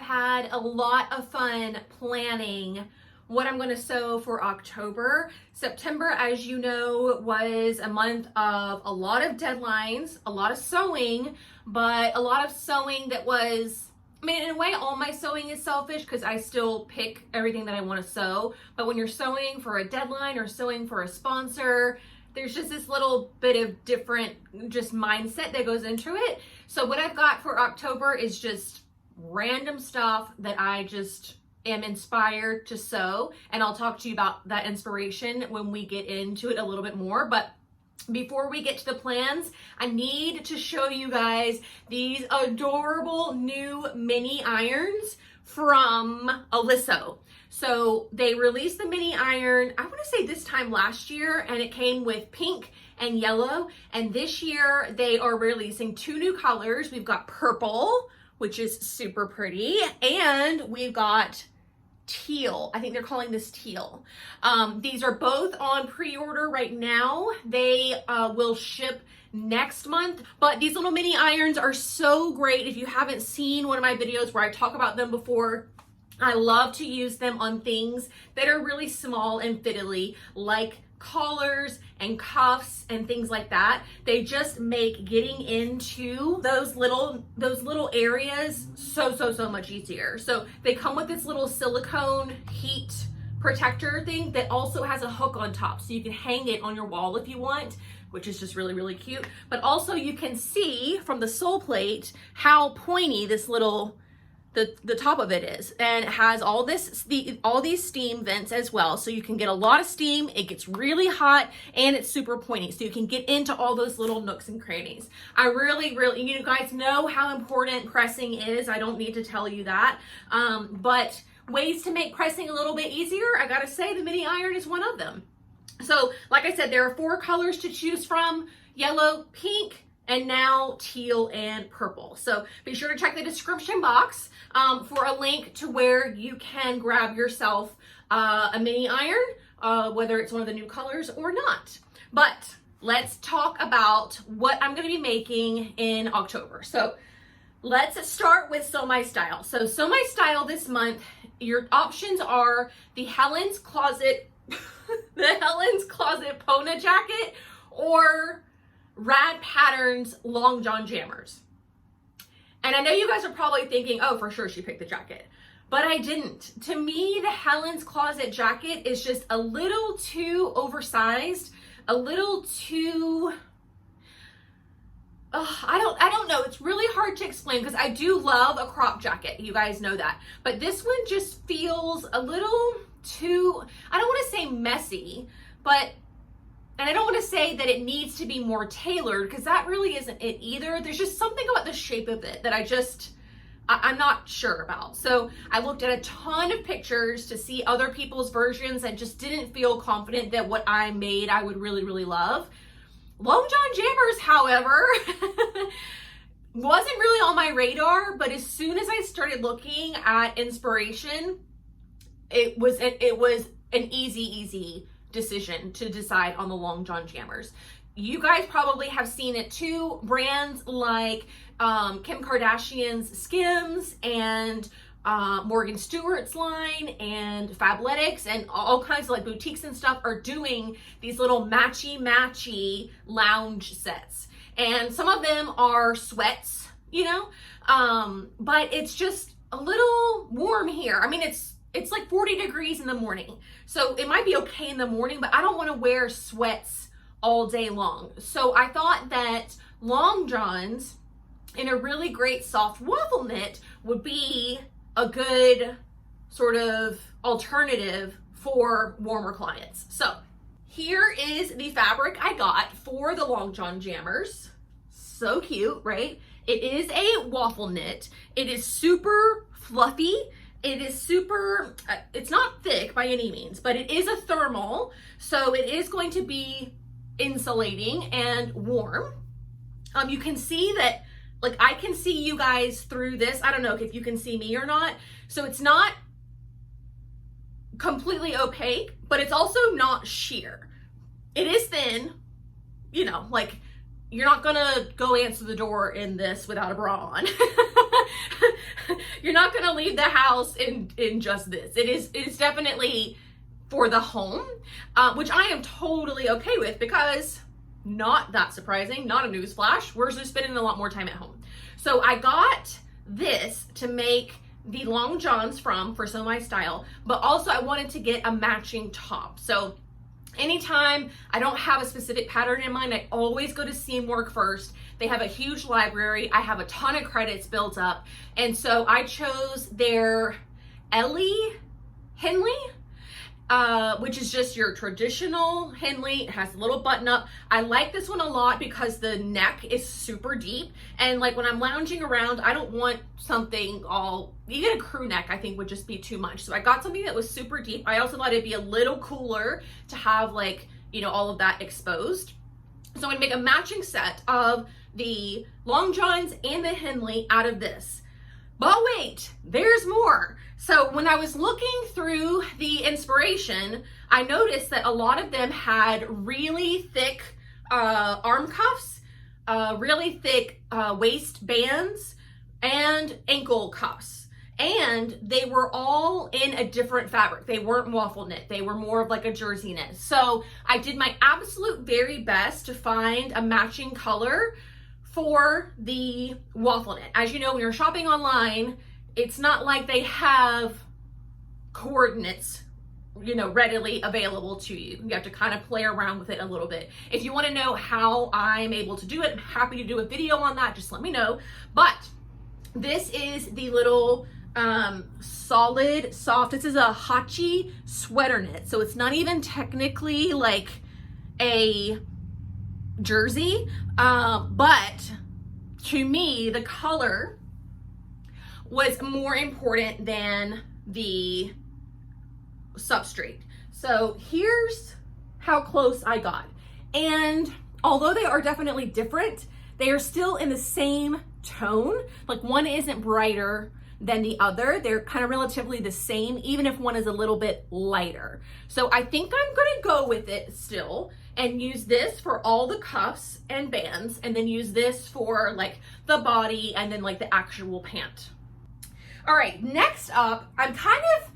had a lot of fun planning what I'm going to sew for October. September, as you know, was a month of a lot of deadlines, a lot of sewing, but a lot of sewing that was, I mean, in a way, all my sewing is selfish because I still pick everything that I want to sew. But when you're sewing for a deadline or sewing for a sponsor, there's just this little bit of different just mindset that goes into it. So what I've got for October is just random stuff that I just am inspired to sew, and I'll talk to you about that inspiration when we get into it a little bit more. But before we get to the plans, I need to show you guys these adorable new mini irons from Oliso. So they released the mini iron, I want to say this time last year, and it came with pink and yellow. And this year they are releasing two new colors. We've got purple, which is super pretty, and we've got teal. I think they're calling this teal. These are both on pre-order right now. They will ship next month, but these little mini irons are so great. If you haven't seen one of my videos where I talk about them before, I love to use them on things that are really small and fiddly, like collars and cuffs and things like that. They just make getting into those little areas so much easier. So they come with this little silicone heat protector thing that also has a hook on top, so you can hang it on your wall if you want, which is just really cute. But also you can see from the sole plate how pointy this little the top of it is, and it has all these steam vents as well, so you can get a lot of steam. It gets really hot, and it's super pointy, so you can get into all those little nooks and crannies. I really, you guys know how important pressing is. I don't need to tell you that, but ways to make pressing a little bit easier, I gotta say the mini iron is one of them. So like I said, there are 4 colors to choose from: yellow, pink, and now teal and purple. So be sure to check the description box for a link to where you can grab yourself a mini iron, whether it's one of the new colors or not. But let's talk about what I'm gonna be making in October. So let's start with Sew My Style. So Sew My Style this month, your options are the Helen's Closet, the Helen's Closet Pona jacket, or Rad Patterns Long John Jammers. And I know you guys are probably thinking, oh, for sure she picked the jacket, but I didn't. To me, the Helen's Closet jacket is just a little too oversized, a little too, I don't know. It's really hard to explain because I do love a crop jacket. You guys know that. But this one just feels a little too, I don't want to say messy, but and I don't want to say that it needs to be more tailored, because that really isn't it either. There's just something about the shape of it that I'm not sure about. So I looked at a ton of pictures to see other people's versions and just didn't feel confident that what I made I would really love. Long John Jammers, however, wasn't really on my radar, but as soon as I started looking at inspiration, it was an easy decision to decide on the Long John Jammers. You guys probably have seen it too. Brands like Kim Kardashian's Skims and Morgan Stewart's line and Fabletics and all kinds of like boutiques and stuff are doing these little matchy lounge sets. And some of them are sweats, you know, but it's just a little warm here. I mean, it's like 40 degrees in the morning. So it might be okay in the morning, but I don't want to wear sweats all day long. So I thought that Long Johns in a really great soft waffle knit would be a good sort of alternative for warmer clients. So here is the fabric I got for the Long John Jammers. So cute, right? It is a waffle knit. It is super fluffy. It is super, it's not thick by any means, but it is a thermal, so it is going to be insulating and warm. You can see that, like, I can see you guys through this. I don't know if you can see me or not. So it's not completely opaque, but it's also not sheer. It is thin, you know, like, you're not gonna go answer the door in this without a bra on. You're not gonna leave the house in just this. It's definitely for the home, which I am totally okay with, because not that surprising, not a newsflash, we're just spending a lot more time at home. So I got this to make the long johns for some of my style, but also I wanted to get a matching top. So anytime I don't have a specific pattern in mind, I always go to Seamwork first. They have a huge library. I have a ton of credits built up. And so I chose their Ellie Henley, which is just your traditional Henley. It has a little button up. I like this one a lot because the neck is super deep. And like when I'm lounging around, I don't want something even a crew neck I think would just be too much. So I got something that was super deep. I also thought it'd be a little cooler to have like, all of that exposed. So I'm gonna make a matching set of the long johns and the Henley out of this. But wait, there's more. So when I was looking through the inspiration, I noticed that a lot of them had really thick arm cuffs, really thick waist bands, and ankle cuffs. And they were all in a different fabric. They weren't waffle knit. They were more of like a jersey knit. So I did my absolute very best to find a matching color for the waffle knit. As you know, when you're shopping online, it's not like they have coordinates, readily available to you. You have to kind of play around with it a little bit. If you want to know how I'm able to do it, I'm happy to do a video on that. Just let me know. But this is the little solid, soft, this is a Hachi sweater knit. So it's not even technically like a jersey, but to me, the color was more important than the substrate. So here's how close I got. And although they are definitely different, they are still in the same tone. Like one isn't brighter than the other. They're kind of relatively the same, even if one is a little bit lighter. So I think I'm gonna go with it still and use this for all the cuffs and bands, and then use this for like the body and then like the actual pant. All right, next up, I'm kind of,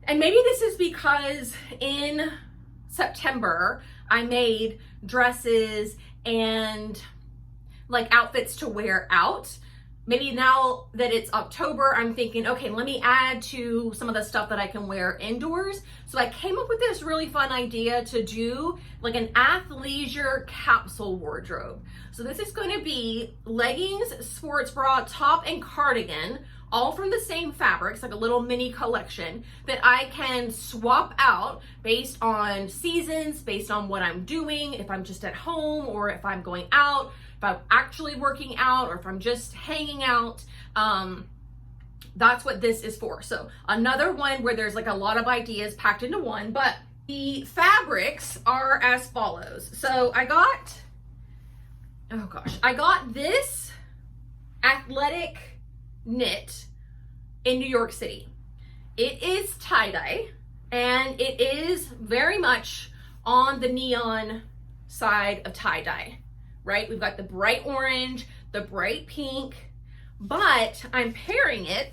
and maybe this is because in September, I made dresses and like outfits to wear out. Maybe now that it's October, I'm thinking, okay, let me add to some of the stuff that I can wear indoors. So I came up with this really fun idea to do like an athleisure capsule wardrobe. So this is going to be leggings, sports bra, top, and cardigan, all from the same fabrics, like a little mini collection that I can swap out based on seasons, based on what I'm doing, if I'm just at home or if I'm going out, if I'm actually working out, or if I'm just hanging out. That's what this is for. So another one where there's like a lot of ideas packed into one, but the fabrics are as follows. So I got this athletic knit in New York City. It is tie-dye, and it is very much on the neon side of tie-dye, right? We've got the bright orange, the bright pink, but I'm pairing it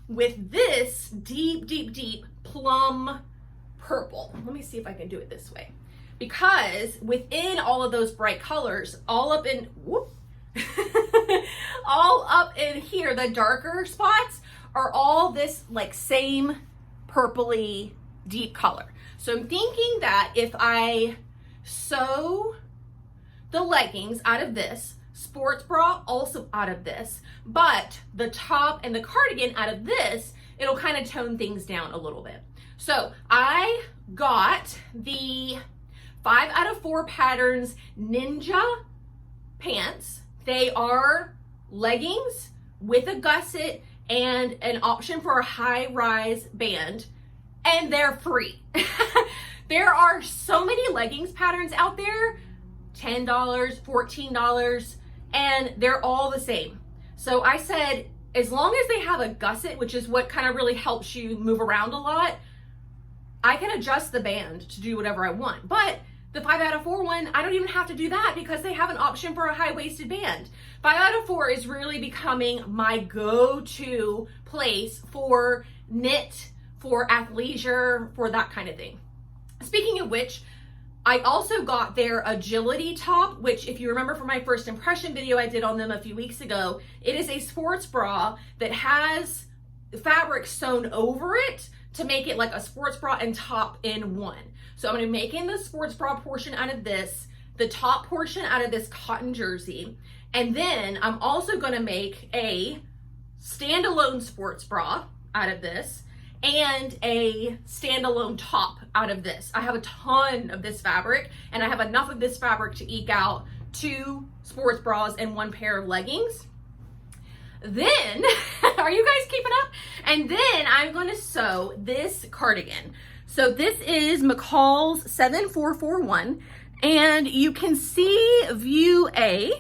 with this deep, deep, deep plum purple. Let me see if I can do it this way. Because within all of those bright colors, all up in here, the darker spots are all this like same purpley deep color. So I'm thinking that if I sew the leggings out of this, sports bra also out of this, but the top and the cardigan out of this, it'll kind of tone things down a little bit. So I got the 5 out of 4 patterns ninja pants. They are leggings with a gusset and an option for a high rise band, and they're free. There are so many leggings patterns out there, $10, $14, and they're all the same. So I said, as long as they have a gusset, which is what kind of really helps you move around a lot, I can adjust the band to do whatever I want. But The 5 out of 4 one, I don't even have to do that because they have an option for a high-waisted band. 5 out of 4 is really becoming my go-to place for knit, for athleisure, for that kind of thing. Speaking of which, I also got their agility top, which if you remember from my first impression video I did on them a few weeks ago, it is a sports bra that has fabric sewn over it to make it like a sports bra and top in one. So I'm going to be making the sports bra portion out of this, the top portion out of this cotton jersey, and then I'm also going to make a standalone sports bra out of this and a standalone top out of this. I have a ton of this fabric, and I have enough of this fabric to eke out 2 sports bras and 1 pair of leggings. Then, are you guys keeping up? And then I'm going to sew this cardigan. So this is McCall's 7441, and you can see view A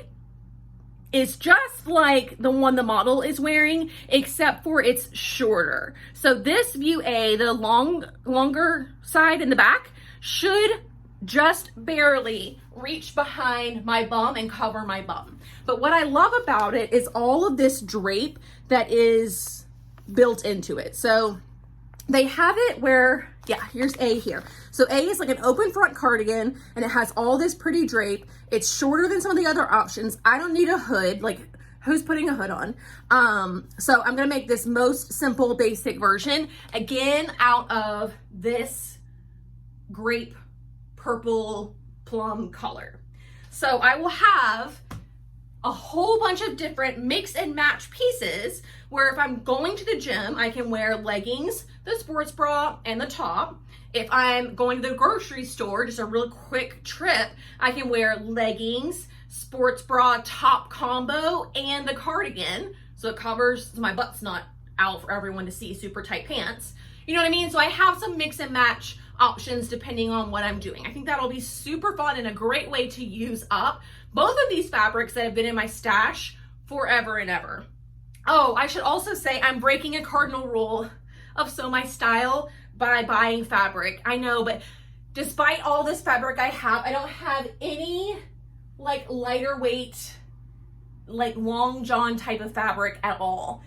is just like the one the model is wearing, except for it's shorter. So this view A, the longer side in the back, should just barely reach behind my bum and cover my bum. But what I love about it is all of this drape that is built into it. So they have it where, yeah, here's A here. So A is like an open front cardigan, and it has all this pretty drape. It's shorter than some of the other options. I don't need a hood, like who's putting a hood on? So I'm gonna make this most simple, basic version, again, out of this grape purple plum color. So I will have a whole bunch of different mix and match pieces where if I'm going to the gym, I can wear leggings, the sports bra, and the top. If I'm going to the grocery store, just a real quick trip, I can wear leggings, sports bra, top combo, and the cardigan. So it covers, so my butt's not out for everyone to see, super tight pants. You know what I mean? So I have some mix and match options depending on what I'm doing. I think that'll be super fun and a great way to use up both of these fabrics that have been in my stash forever and ever. Oh, I should also say I'm breaking a cardinal rule of Sew My Style by buying fabric. I know, but despite all this fabric I have, I don't have any like lighter weight, like long john type of fabric at all.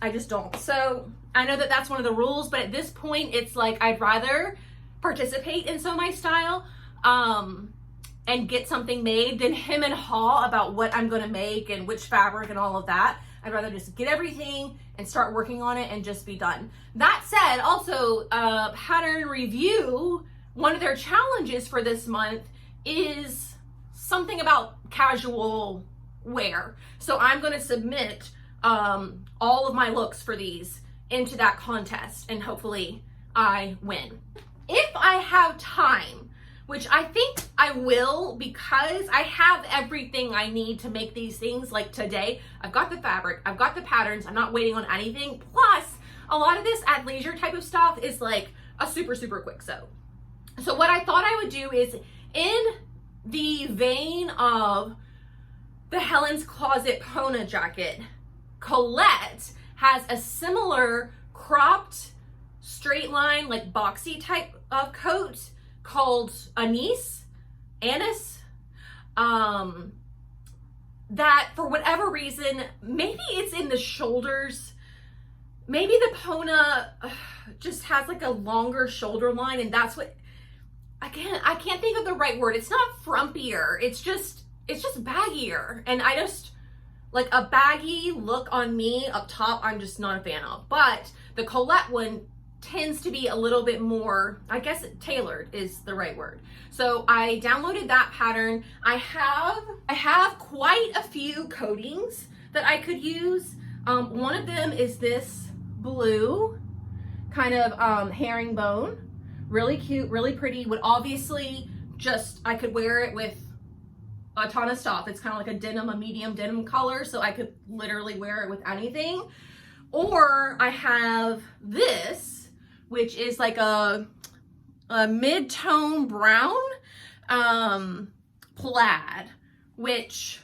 I just don't. So I know that that's one of the rules, but at this point it's like I'd rather participate in Sew My Style and get something made than him and haw about what I'm gonna make and which fabric and all of that. I'd rather just get everything and start working on it and just be done. That said, also Pattern Review, one of their challenges for this month is something about casual wear. So I'm gonna submit all of my looks for these into that contest and hopefully I win. If I have time, which I think I will because I have everything I need to make these things. Like today, I've got the fabric, I've got the patterns, I'm not waiting on anything. Plus, a lot of this athleisure type of stuff is like a super, super quick sew. So what I thought I would do is, in the vein of the Helen's Closet Pona jacket, Colette has a similar cropped straight line, like boxy type of coat called Anise, that for whatever reason, maybe it's in the shoulders, maybe the Pona just has like a longer shoulder line, and that's what, I can't think of the right word. It's not frumpier, it's just baggier, and I just, like a baggy look on me up top, I'm just not a fan of. But the Colette one tends to be a little bit more, I guess tailored is the right word. So I downloaded that pattern. I have quite a few coatings that I could use. One of them is this blue kind of herringbone, really cute, really pretty. Would obviously just, I could wear it with a ton of stuff. It's kind of like a denim, a medium denim color, so I could literally wear it with anything. Or I have this, which is like a mid-tone brown plaid, which,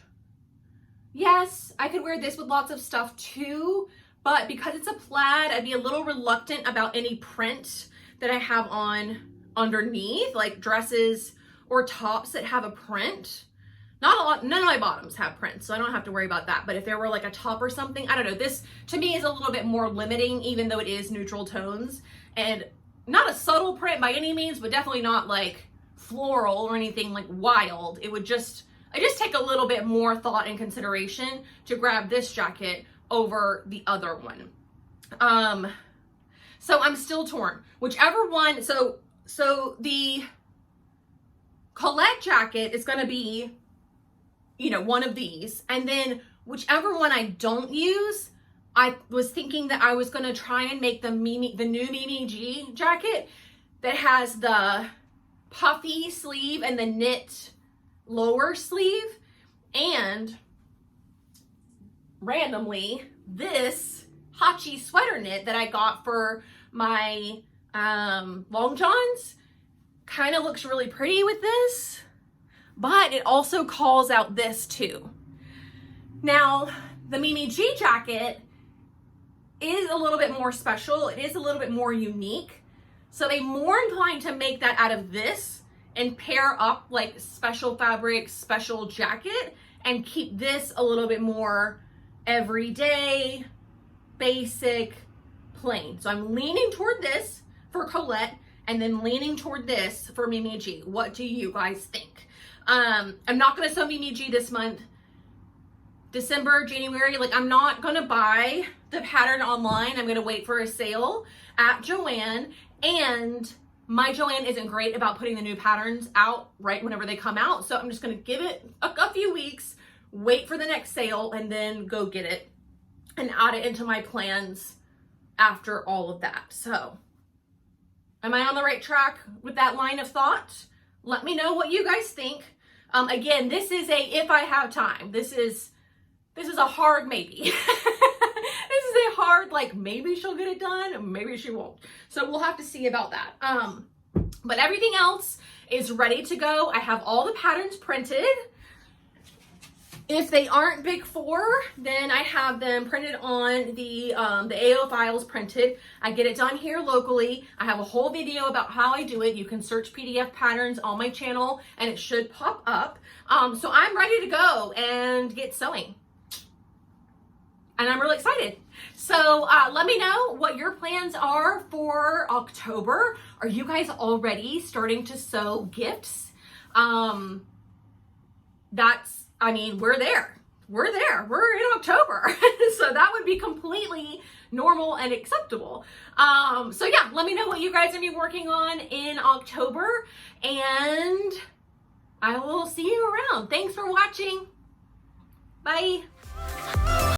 yes, I could wear this with lots of stuff too, but because it's a plaid, I'd be a little reluctant about any print that I have on underneath, like dresses or tops that have a print. Not a lot, none of my bottoms have prints, so I don't have to worry about that. But if there were like a top or something, I don't know, this to me is a little bit more limiting, even though it is neutral tones. And not a subtle print by any means, but definitely not like floral or anything like wild. I just take a little bit more thought and consideration to grab this jacket over the other one. So I'm still torn. Whichever one, so the Colette jacket is gonna be, you know, one of these. And then whichever one I don't use, I was thinking that I was gonna try and make the new Mimi G jacket that has the puffy sleeve and the knit lower sleeve, and randomly this Hachi sweater knit that I got for my long johns kind of looks really pretty with this, but it also calls out this too. Now, the Mimi G jacket is a little bit more special. It is a little bit more unique. So they more inclined to make that out of this and pair up like special fabric, special jacket, and keep this a little bit more everyday, basic, plain. So I'm leaning toward this for Colette and then leaning toward this for Mimi G. What do you guys think? I'm not gonna sew Mimi G this month. December, January, like I'm not gonna buy the pattern online. I'm gonna wait for a sale at Joann, and my Joann isn't great about putting the new patterns out right whenever they come out. So I'm just gonna give it a few weeks, wait for the next sale, and then go get it and add it into my plans after all of that. So am I on the right track with that line of thought? Let me know what you guys think. Again, this is a if I have time. This is a hard maybe. This is a hard, like, maybe she'll get it done, maybe she won't. So we'll have to see about that. But everything else is ready to go. I have all the patterns printed. If they aren't big 4, then I have them printed on the AO files printed. I get it done here locally. I have a whole video about how I do it. You can search PDF patterns on my channel and it should pop up. So I'm ready to go and get sewing. And I'm really excited. So let me know what your plans are for October. Are you guys already starting to sew gifts? I mean, we're there. We're in October. So that would be completely normal and acceptable. So yeah, let me know what you guys are gonna be working on in October, and I will see you around. Thanks for watching. Bye.